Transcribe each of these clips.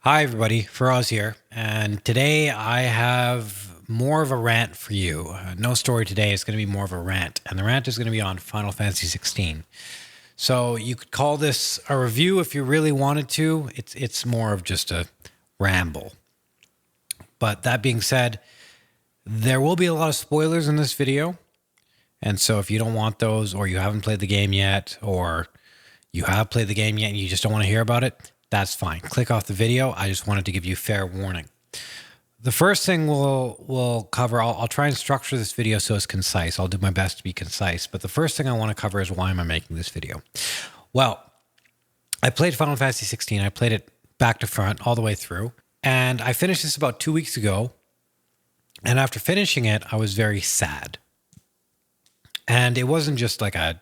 Hi, everybody. Faraz here. And today I have more of a rant for you. No story today. It's going to be more of a rant. And the rant is going to be on Final Fantasy 16. So you could call this a review if you really wanted to. It's more of just a ramble. But that being said, there will be a lot of spoilers in this video. And so if you don't want those, or you haven't played the game yet, or you have played the game yet and you just don't want to hear about it, that's fine. Click off the video. I just wanted to give you fair warning. The first thing we'll cover, I'll try and structure this video so it's concise. I'll do my best to be concise. But the first thing I want to cover is why am I making this video? Well, I played Final Fantasy 16. I played it back to front all the way through. And I finished this about 2 weeks ago. And after finishing it, I was very sad. And it wasn't just like a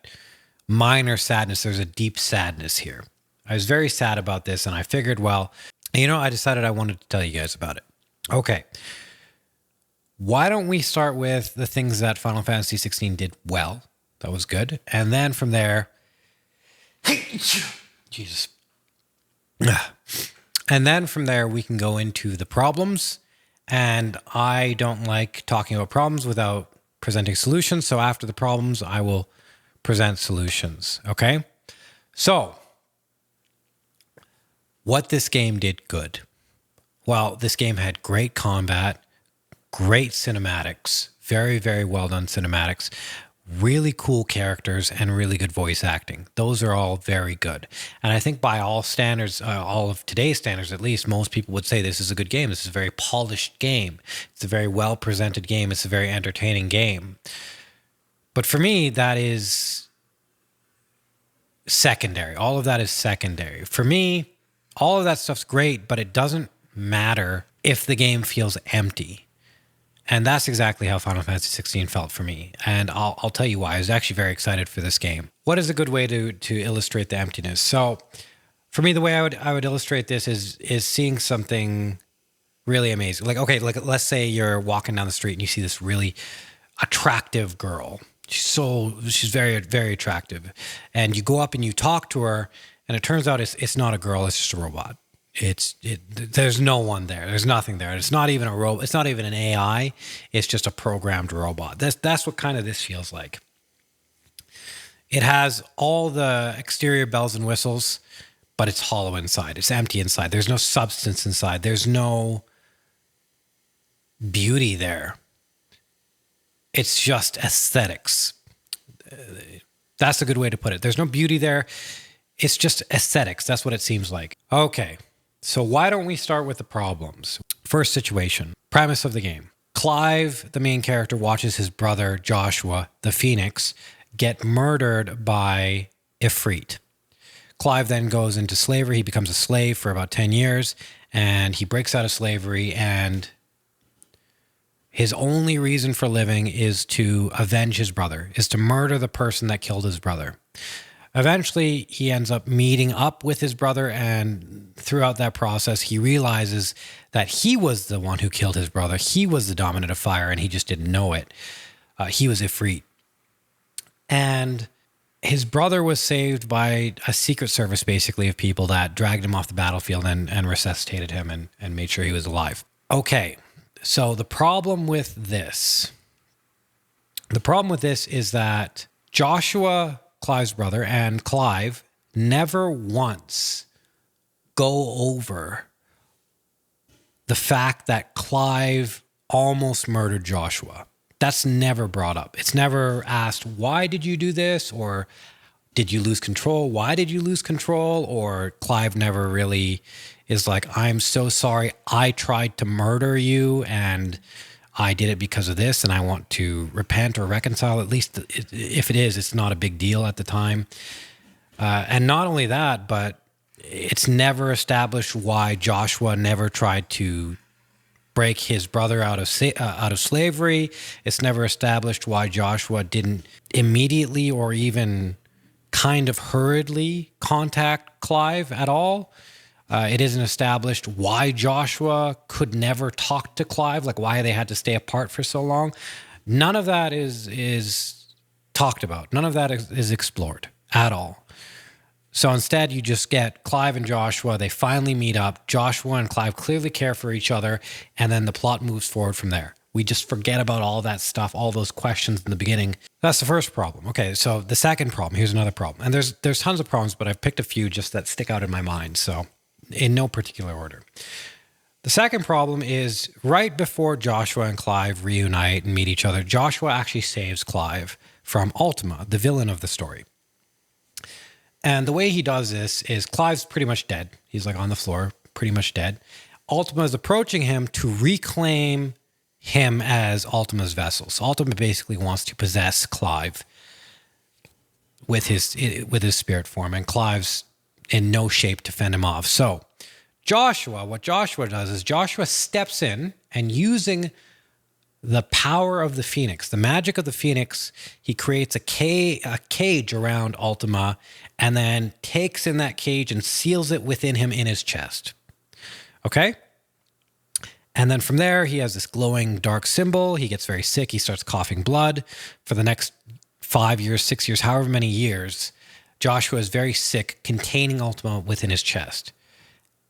minor sadness. There's a deep sadness here. I was very sad about this, and I figured, well, I decided I wanted to tell you guys about it. Okay. Why don't we start with the things that Final Fantasy 16 did well? That was good. And then from there, Jesus. And then from there, we can go into the problems. And I don't like talking about problems without presenting solutions. So after the problems, I will present solutions. Okay? So, what this game did good. Well, this game had great combat, great cinematics, very, very well done cinematics, really cool characters, and really good voice acting. Those are all very good. And I think by all standards, all of today's standards at least, most people would say this is a good game. This is a very polished game. It's a very well presented game. It's a very entertaining game. But for me, that is secondary. All of that is secondary. For me, all of that stuff's great, but it doesn't matter if the game feels empty. And that's exactly how Final Fantasy 16 felt for me. And I'll tell you why. I was actually very excited for this game. What is a good way to illustrate the emptiness? So for me, the way I would illustrate this is seeing something really amazing. Let's say you're walking down the street and you see this really attractive girl. She's very, very attractive. And you go up and you talk to her, and it turns out it's not a girl, it's just a robot. There's no one there. There's nothing there. It's not even a robot. It's not even an AI. It's just a programmed robot. That's what kind of this feels like. It has all the exterior bells and whistles, but it's hollow inside. It's empty inside. There's no substance inside. There's no beauty there. It's just aesthetics. That's a good way to put it. There's no beauty there. It's just aesthetics. That's what it seems like. Okay, so why don't we start with the problems? First situation, premise of the game. Clive, the main character, watches his brother Joshua, the Phoenix, get murdered by Ifrit. Clive then goes into slavery. He becomes a slave for about 10 years, and he breaks out of slavery, and his only reason for living is to avenge his brother, is to murder the person that killed his brother. Eventually, he ends up meeting up with his brother, and throughout that process, he realizes that he was the one who killed his brother. He was the dominant of fire, and he just didn't know it. He was Ifrit. And his brother was saved by a secret service, basically, of people that dragged him off the battlefield and resuscitated him and made sure he was alive. Okay, so the problem with this is that Joshua, Clive's brother, and Clive never once go over the fact that Clive almost murdered Joshua. That's never brought up. It's never asked, why did you do this? Or did you lose control? Why did you lose control? Or Clive never really is like, I'm so sorry. I tried to murder you and I did it because of this, and I want to repent or reconcile. At least if it is, it's not a big deal at the time. And not only that, but it's never established why Joshua never tried to break his brother out of slavery. It's never established why Joshua didn't immediately or even kind of hurriedly contact Clive at all. It isn't established why Joshua could never talk to Clive, like why they had to stay apart for so long. None of that is talked about. None of that is explored at all. So instead, you just get Clive and Joshua. They finally meet up. Joshua and Clive clearly care for each other, and then the plot moves forward from there. We just forget about all that stuff, all those questions in the beginning. That's the first problem. Okay, so the second problem, here's another problem. And there's tons of problems, but I've picked a few just that stick out in my mind, so in no particular order. The second problem is right before Joshua and Clive reunite and meet each other, Joshua actually saves Clive from Ultima, the villain of the story. And the way he does this is Clive's pretty much dead. He's like on the floor, pretty much dead. Ultima is approaching him to reclaim him as Ultima's vessel. So Ultima basically wants to possess Clive with his spirit form, and Clive's in no shape to fend him off. So what Joshua does is Joshua steps in and using the power of the Phoenix, the magic of the Phoenix, he creates a cage around Ultima and then takes in that cage and seals it within him in his chest. Okay? And then from there, he has this glowing dark symbol. He gets very sick. He starts coughing blood. For the next 5 years, 6 years, however many years, Joshua is very sick, containing Ultima within his chest.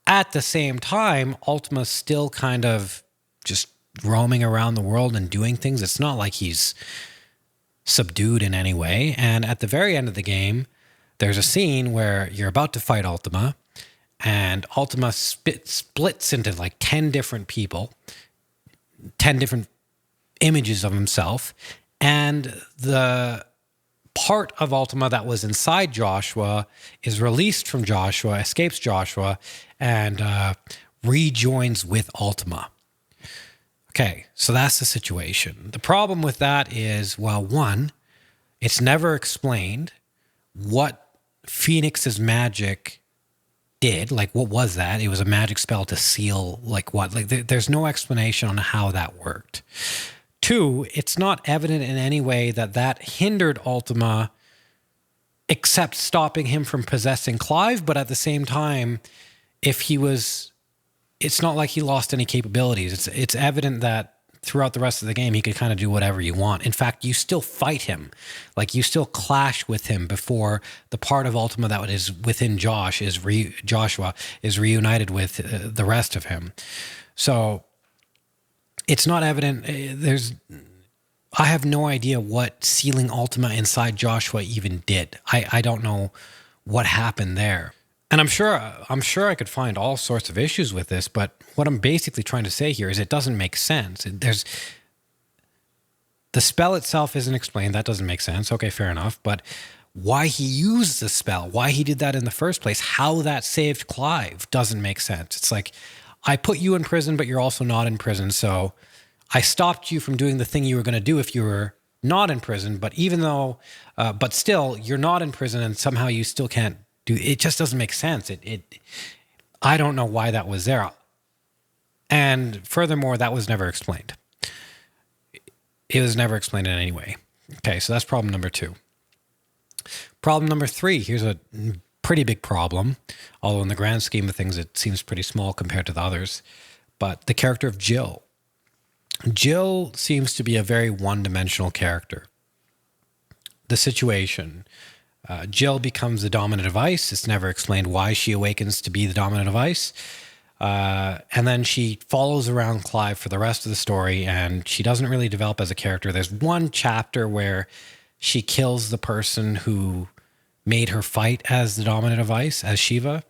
At the same time, Ultima's still kind of just roaming around the world and doing things. It's not like he's subdued in any way. And at the very end of the game, there's a scene where you're about to fight Ultima, and Ultima splits into like 10 different people, 10 different images of himself. And the part of Ultima that was inside Joshua is released from Joshua, escapes Joshua, and rejoins with Ultima. Okay, so that's the situation. The problem with that is, well, one, it's never explained what Phoenix's magic did. Like, what was that? It was a magic spell to seal, like what? Like, there's no explanation on how that worked. Two, it's not evident in any way that hindered Ultima, except stopping him from possessing Clive. But at the same time, it's not like he lost any capabilities. It's evident that throughout the rest of the game, he could kind of do whatever you want. In fact, you still fight him. Like, you still clash with him before the part of Ultima that is within Joshua is reunited with the rest of him. So it's not evident. I have no idea what sealing Ultima inside Joshua even did. I don't know what happened there. And I'm sure I could find all sorts of issues with this, but what I'm basically trying to say here is it doesn't make sense. The spell itself isn't explained. That doesn't make sense. Okay, fair enough. But why he used the spell, why he did that in the first place, how that saved Clive doesn't make sense. It's like, I put you in prison, but you're also not in prison. So I stopped you from doing the thing you were going to do if you were not in prison. But but still, you're not in prison, and somehow you still can't do it. Just doesn't make sense. I don't know why that was there. And furthermore, that was never explained. It was never explained in any way. Okay, so that's problem number 2. Problem number 3, here's a pretty big problem, although in the grand scheme of things, it seems pretty small compared to the others. But the character of Jill. Jill seems to be a very one-dimensional character. The situation. Jill becomes the dominant device. It's never explained why she awakens to be the dominant device. And then she follows around Clive for the rest of the story, and she doesn't really develop as a character. There's one chapter where she kills the person who made her fight as the dominant device, as Shiva.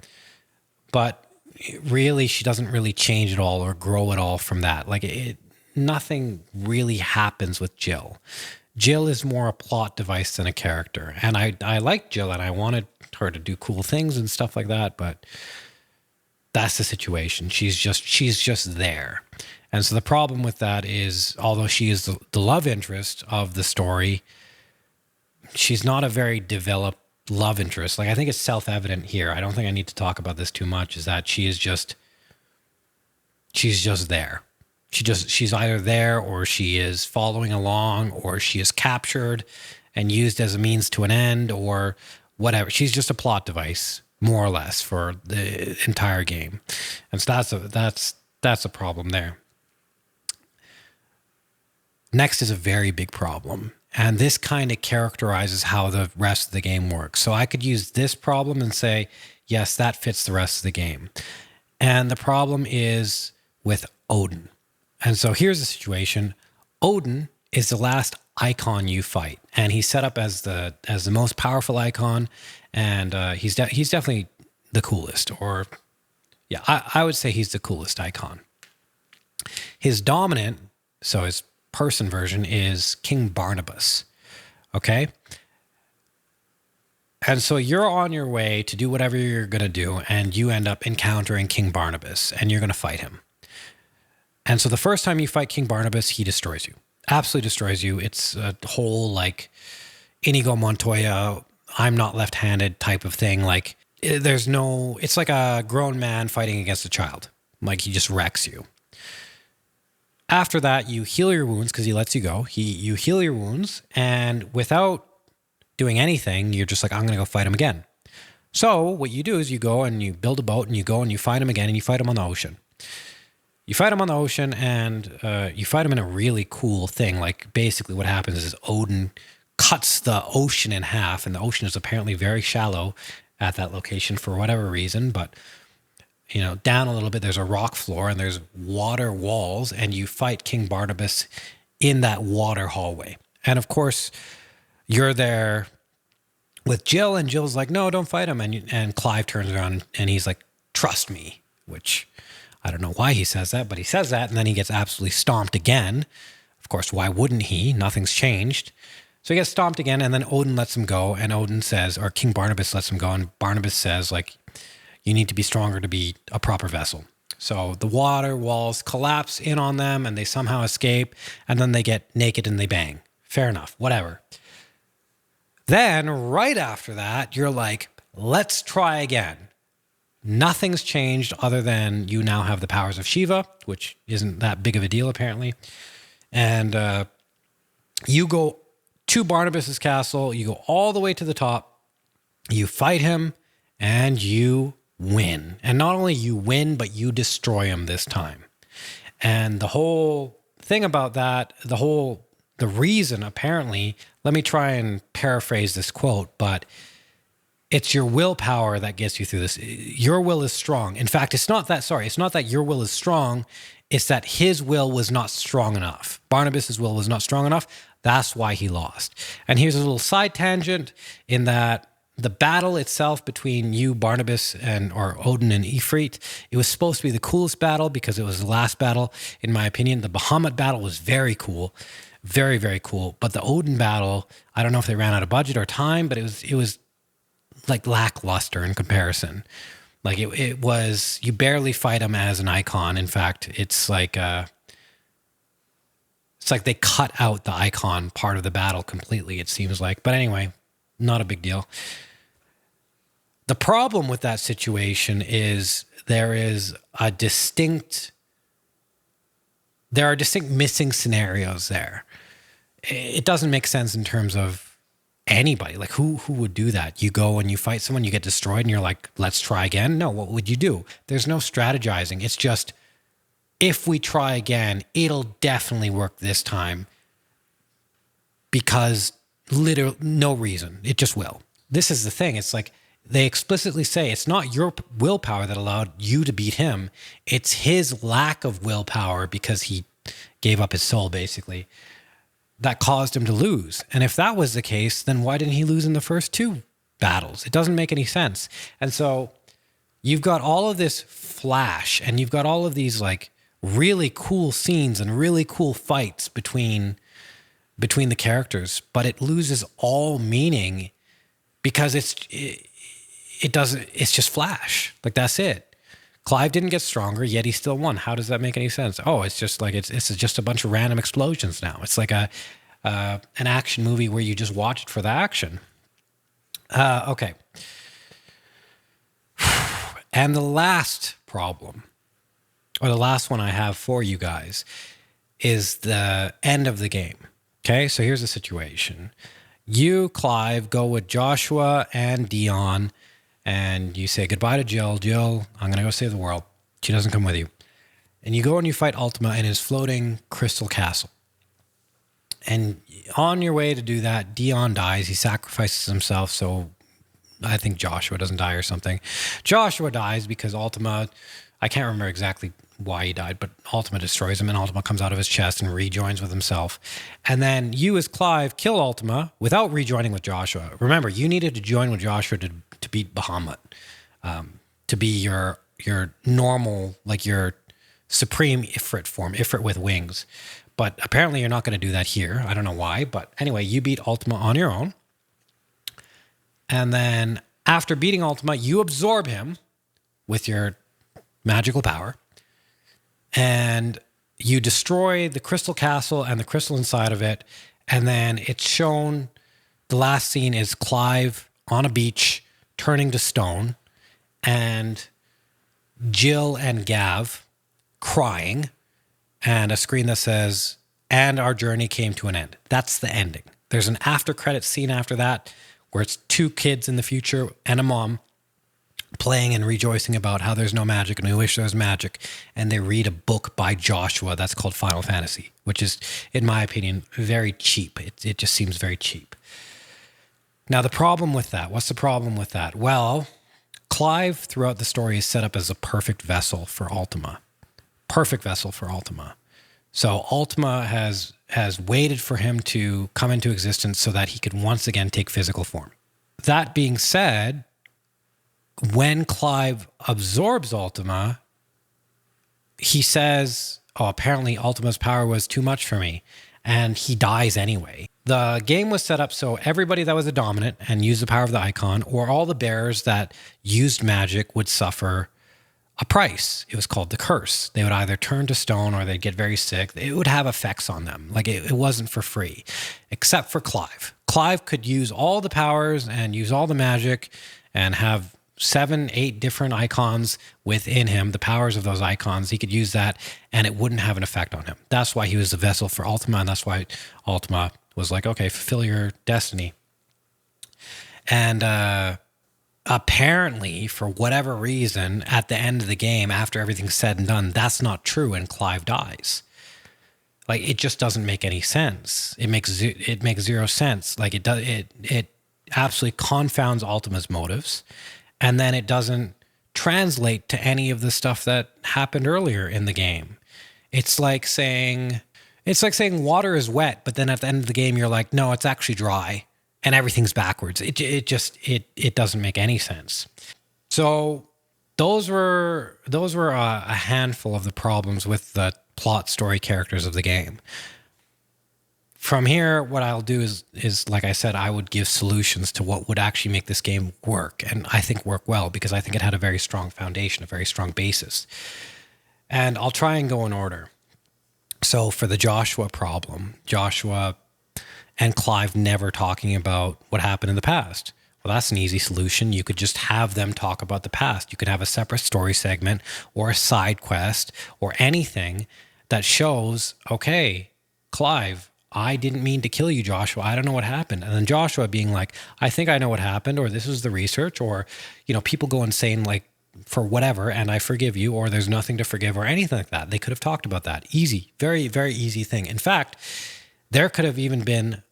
But really, she doesn't really change at all or grow at all from that. Like, nothing really happens with Jill. Jill is more a plot device than a character. And I like Jill, and I wanted her to do cool things and stuff like that, but that's the situation. She's just there. And so the problem with that is, although she is the love interest of the story, she's not a very developed love interest. Like, I think it's self-evident here. I don't think I need to talk about this too much, is that she's just there. She's either there, or she is following along, or she is captured and used as a means to an end, or whatever. She's just a plot device, more or less, for the entire game. And so that's a problem there. Next is a very big problem, And this kind of characterizes how the rest of the game works. So I could use this problem and say, yes, that fits the rest of the game. And the problem is with Odin. And so here's the situation. Odin is the last icon you fight, and he's set up as the most powerful icon, and he's definitely the coolest. Or yeah, I would say he's the coolest icon. His dominant, so his person version, is King Barnabas. Okay? And so you're on your way to do whatever you're going to do, and you end up encountering King Barnabas, and you're going to fight him. And so the first time you fight King Barnabas, he destroys you. Absolutely destroys you. It's a whole, like, Inigo Montoya, I'm not left-handed type of thing. Like, there's no... It's like a grown man fighting against a child. Like, he just wrecks you. After that, you heal your wounds because he lets you go. You heal your wounds, and without doing anything, you're just like, I'm going to go fight him again. So what you do is you go and you build a boat, and you go and you fight him again, and you fight him on the ocean. You fight him on the ocean, and you fight him in a really cool thing. Like, basically what happens is Odin cuts the ocean in half, and the ocean is apparently very shallow at that location for whatever reason, but you know, down a little bit, there's a rock floor and there's water walls, and you fight King Barnabas in that water hallway. And of course, you're there with Jill, and Jill's like, no, don't fight him. And Clive turns around and he's like, trust me, which I don't know why he says that, but he says that, and then he gets absolutely stomped again. Of course, why wouldn't he? Nothing's changed. So he gets stomped again, and then Odin lets him go, and Odin says, or King Barnabas lets him go, and Barnabas says, like, you need to be stronger to be a proper vessel. So the water walls collapse in on them, and they somehow escape, and then they get naked and they bang. Fair enough, whatever. Then, right after that, you're like, let's try again. Nothing's changed other than you now have the powers of Shiva, which isn't that big of a deal, apparently. And you go to Barnabas's castle, you go all the way to the top, you fight him, and you win. And not only you win, but you destroy him this time. And the whole thing about that, the reason, apparently, let me try and paraphrase this quote, but it's your willpower that gets you through this. Your will is strong. In fact, it's not that your will is strong, it's that his will was not strong enough. Barnabas's will was not strong enough. That's why he lost. And here's a little side tangent in that the battle itself between you, Barnabas, or Odin and Ifrit, it was supposed to be the coolest battle because it was the last battle, in my opinion. The Bahamut battle was very cool. Very, very cool. But the Odin battle, I don't know if they ran out of budget or time, but it was like lackluster in comparison. Like it was, you barely fight him as an icon. In fact, it's like they cut out the icon part of the battle completely, it seems like. But anyway, not a big deal. The problem with that situation is there are distinct missing scenarios there. It doesn't make sense in terms of anybody. Like who would do that? You go and you fight someone, you get destroyed, and you're like, let's try again. No, what would you do? There's no strategizing. It's just, if we try again, it'll definitely work this time because literally no reason. It just will. This is the thing. It's like they explicitly say it's not your willpower that allowed you to beat him. It's his lack of willpower because he gave up his soul, basically, that caused him to lose. And if that was the case, then why didn't he lose in the first two battles? It doesn't make any sense. And so you've got all of this flash, and you've got all of these like really cool scenes and really cool fights between the characters, but it loses all meaning because it's just flash. Like, that's it. Clive didn't get stronger, yet he still won. How does that make any sense? Oh, it's just like it's just a bunch of random explosions now. It's like an action movie where you just watch it for the action. Okay. And the last problem, or the last one I have for you guys, is the end of the game. Okay, so here's the situation. You, Clive, go with Joshua and Dion, and you say goodbye to Jill. Jill, I'm going to go save the world. She doesn't come with you. And you go and you fight Ultima in his floating crystal castle. And on your way to do that, Dion dies. He sacrifices himself. So I think Joshua doesn't die or something. Joshua dies because Ultima, I can't remember exactly why he died, but Ultima destroys him and Ultima comes out of his chest and rejoins with himself. And then you as Clive kill Ultima without rejoining with Joshua. Remember, you needed to join with Joshua to beat Bahamut, to be your normal, like your supreme Ifrit form, Ifrit with wings. But apparently you're not going to do that here. I don't know why. But anyway, you beat Ultima on your own. And then after beating Ultima, you absorb him with your magical power. And you destroy the crystal castle and the crystal inside of it. And then it's shown, the last scene is Clive on a beach turning to stone. And Jill and Gav crying. And a screen that says, and our journey came to an end. That's the ending. There's an after credits scene after that where it's 2 kids in the future and a mom playing and rejoicing about how there's no magic and we wish there was magic. And they read a book by Joshua that's called Final Fantasy, which is, in my opinion, very cheap. It just seems very cheap. Now, the problem with that, what's the problem with that? Well, Clive throughout the story is set up as a perfect vessel for Ultima. Perfect vessel for Ultima. So Ultima has waited for him to come into existence so that he could once again take physical form. That being said, when Clive absorbs Ultima, he says, oh, apparently Ultima's power was too much for me. And he dies anyway. The game was set up so everybody that was a dominant and used the power of the icon, or all the bearers that used magic, would suffer a price. It was called the curse. They would either turn to stone or they'd get very sick. It would have effects on them. Like it wasn't for free, except for Clive. Clive could use all the powers and use all the magic and have 7, 8 different icons within him, the powers of those icons. He could use that and it wouldn't have an effect on him. That's why he was the vessel for Ultima, and that's why Ultima was like, okay, fulfill your destiny. And apparently, for whatever reason, at the end of the game, after everything's said and done, that's not true and Clive dies. Like, it just doesn't make any sense. It makes zero sense. Like, it absolutely confounds Ultima's motives. And then it doesn't translate to any of the stuff that happened earlier in the game. It's like saying water is wet, but then at the end of the game, you're like, no, it's actually dry. And everything's backwards. It doesn't make any sense. So those were a handful of the problems with the plot, story, characters of the game. From here, what I'll do is like I said, I would give solutions to what would actually make this game work, and I think work well, because I think it had a very strong foundation, a very strong basis. And I'll try and go in order. So for the Joshua problem, Joshua and Clive never talking about what happened in the past. Well, that's an easy solution. You could just have them talk about the past. You could have a separate story segment or a side quest or anything that shows, okay, Clive, I didn't mean to kill you, Joshua. I don't know what happened. And then Joshua being like, I think I know what happened, or this is the research, or, people go insane like for whatever, and I forgive you, or there's nothing to forgive, or anything like that. They could have talked about that. Easy, very, very easy thing. In fact, there could have even been,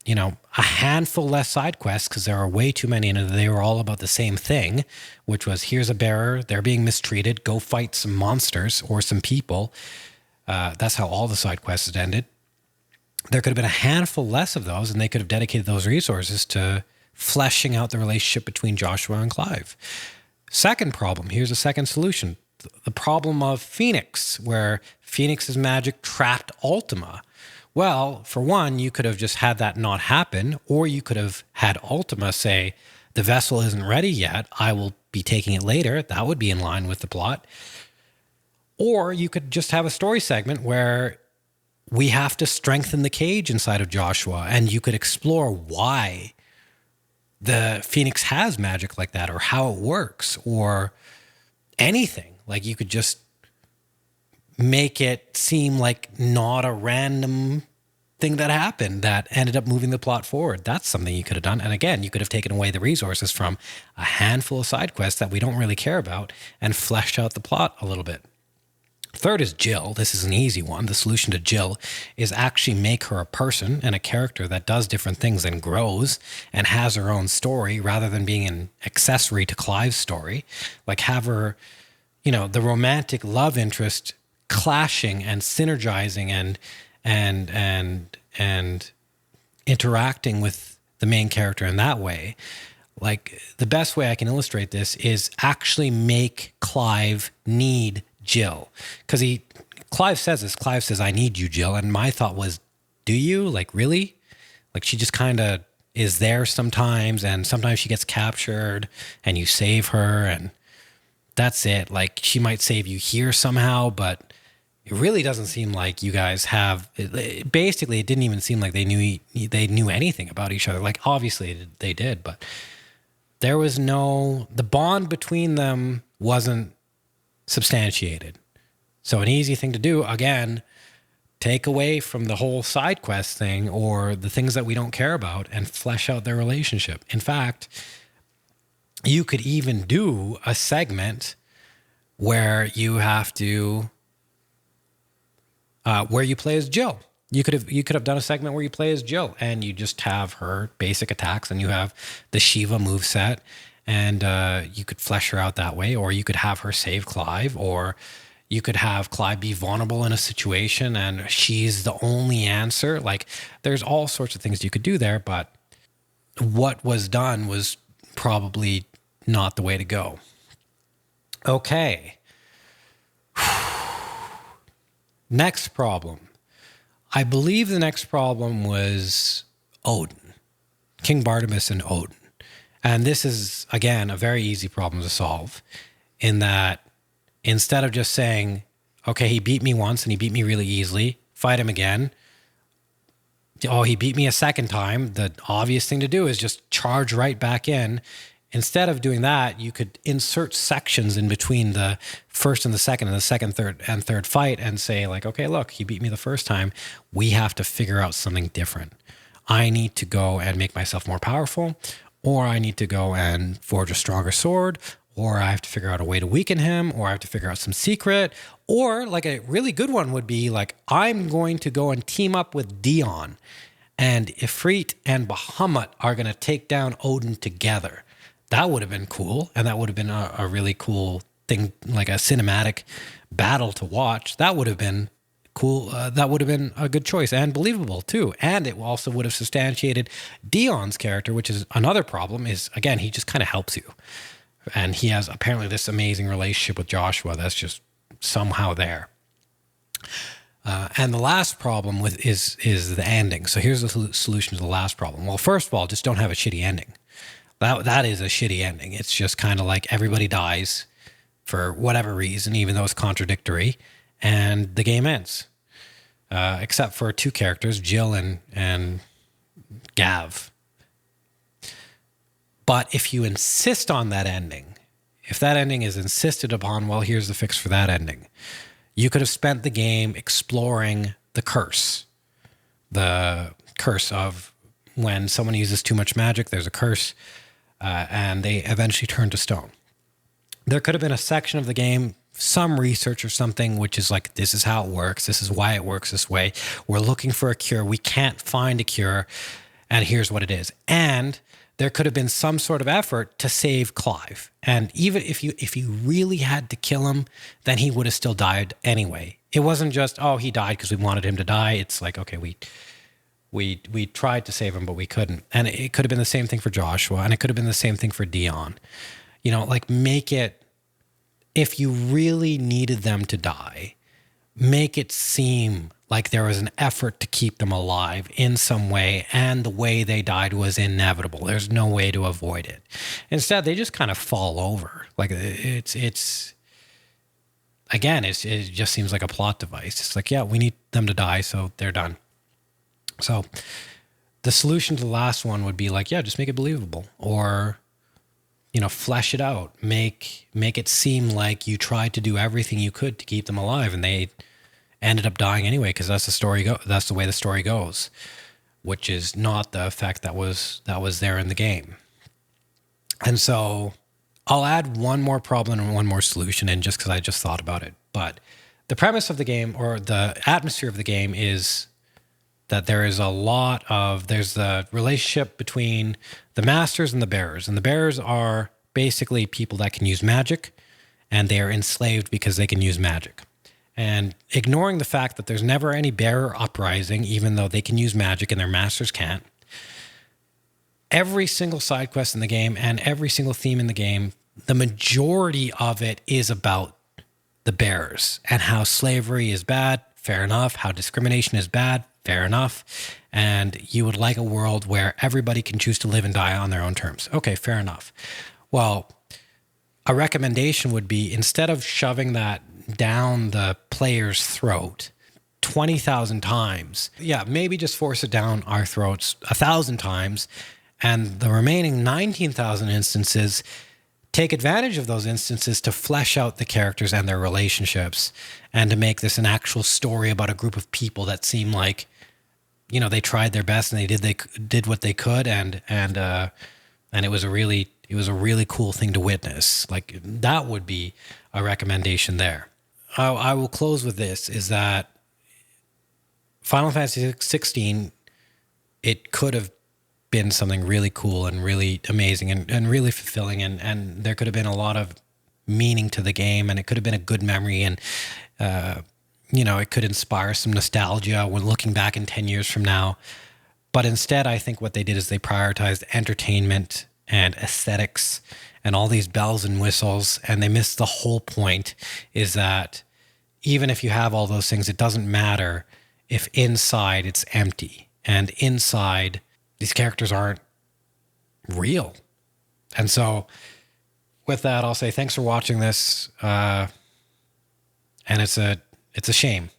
a handful less side quests, because there are way too many, and they were all about the same thing, which was, here's a bearer, they're being mistreated, go fight some monsters or some people. That's how all the side quests had ended. There could have been a handful less of those, and they could have dedicated those resources to fleshing out the relationship between Joshua and Clive. Second problem, here's a second solution. The problem of Phoenix, where Phoenix's magic trapped Ultima. Well, for one, you could have just had that not happen, or you could have had Ultima say, the vessel isn't ready yet, I will be taking it later. That would be in line with the plot. Or you could just have a story segment where we have to strengthen the cage inside of Joshua, and you could explore why the Phoenix has magic like that, or how it works, or anything. Like, you could just make it seem like not a random thing that happened that ended up moving the plot forward. That's something you could have done. And again, you could have taken away the resources from a handful of side quests that we don't really care about and fleshed out the plot a little bit. Third is Jill. This is an easy one. The solution to Jill is actually make her a person and a character that does different things and grows and has her own story rather than being an accessory to Clive's story. Like have her, the romantic love interest clashing and synergizing and interacting with the main character in that way. Like the best way I can illustrate this is actually make Clive need Jill, because Clive says this. Clive says, "I need you, Jill." And my thought was, do you? Like, really? Like, she just kind of is there sometimes, and sometimes she gets captured and you save her and that's it. Like, she might save you here somehow, but it really doesn't seem like you guys have, basically it didn't even seem like they knew anything about each other. Like, obviously they did, but there was the bond between them wasn't substantiated. So an easy thing to do, again, take away from the whole side quest thing or the things that we don't care about and flesh out their relationship. In fact, you could even do a segment where you have to, where you play as Jill. You could have done a segment where you play as Jill and you just have her basic attacks and you have the Shiva moveset. And you could flesh her out that way, or you could have her save Clive, or you could have Clive be vulnerable in a situation and she's the only answer. Like, there's all sorts of things you could do there, but what was done was probably not the way to go. Okay. Next problem. I believe the next problem was Odin. King Barnabas and Odin. And this is, again, a very easy problem to solve in that instead of just saying, okay, he beat me once and he beat me really easily, fight him again. Oh, he beat me a second time. The obvious thing to do is just charge right back in. Instead of doing that, you could insert sections in between the first and the second, third fight and say like, okay, look, he beat me the first time. We have to figure out something different. I need to go and make myself more powerful, or I need to go and forge a stronger sword, or I have to figure out a way to weaken him, or I have to figure out some secret, or like a really good one would be like, I'm going to go and team up with Dion, and Ifrit and Bahamut are going to take down Odin together. That would have been cool, and that would have been a really cool thing, like a cinematic battle to watch. That would have been cool. That would have been a good choice and believable too. And it also would have substantiated Dion's character, which is another problem is, again, he just kind of helps you. And he has apparently this amazing relationship with Joshua that's just somehow there. And the last problem is the ending. So here's the solution to the last problem. Well, first of all, just don't have a shitty ending. That is a shitty ending. It's just kind of like everybody dies for whatever reason, even though it's contradictory, and the game ends. Except for two characters, Jill and Gav. But if you insist on that ending, if that ending is insisted upon, well, here's the fix for that ending. You could have spent the game exploring the curse. The curse of when someone uses too much magic, there's a curse, and they eventually turn to stone. There could have been a section of the game, some research or something, which is like, this is how it works. This is why it works this way. We're looking for a cure. We can't find a cure. And here's what it is. And there could have been some sort of effort to save Clive. And even if you really had to kill him, then he would have still died anyway. It wasn't just, oh, he died because we wanted him to die. It's like, okay, we tried to save him, but we couldn't. And it could have been the same thing for Joshua, and it could have been the same thing for Dion. You know, like, make it, if you really needed them to die, make it seem like there was an effort to keep them alive in some way, and the way they died was inevitable. There's no way to avoid it. Instead, they just kind of fall over. Like, it's again, it just seems like a plot device. It's like, yeah, we need them to die, so they're done. So the solution to the last one would be like, yeah, just make it believable, or, you know, flesh it out, make it seem like you tried to do everything you could to keep them alive, and they ended up dying anyway, because that's the way the story goes, which is not the effect that was there in the game. And so I'll add one more problem and one more solution in, just because I just thought about it. But the premise of the game, or the atmosphere of the game, is that there's the relationship between the masters and the bearers. And the bearers are basically people that can use magic, and they are enslaved because they can use magic. And ignoring the fact that there's never any bearer uprising, even though they can use magic and their masters can't, every single side quest in the game and every single theme in the game, the majority of it is about the bearers and how slavery is bad, fair enough, how discrimination is bad, fair enough, and you would like a world where everybody can choose to live and die on their own terms. Okay, fair enough. Well, a recommendation would be, instead of shoving that down the player's throat 20,000 times, maybe just force it down our throats 1,000 times, and the remaining 19,000 instances, take advantage of those instances to flesh out the characters and their relationships, and to make this an actual story about a group of people that seem like, they tried their best and they did what they could, and it was a really cool thing to witness. Like, that would be a recommendation there. I will close with this, is that Final Fantasy 16, it could have been something really cool and really amazing and really fulfilling, and there could have been a lot of meaning to the game, and it could have been a good memory, and it could inspire some nostalgia when looking back in 10 years from now. But instead, I think what they did is they prioritized entertainment and aesthetics and all these bells and whistles, and they missed the whole point, is that even if you have all those things, it doesn't matter if inside it's empty, and inside these characters aren't real. And so with that, I'll say thanks for watching this. And it's a shame.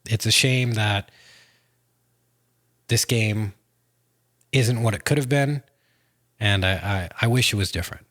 It's a shame that this game isn't what it could have been. And I wish it was different.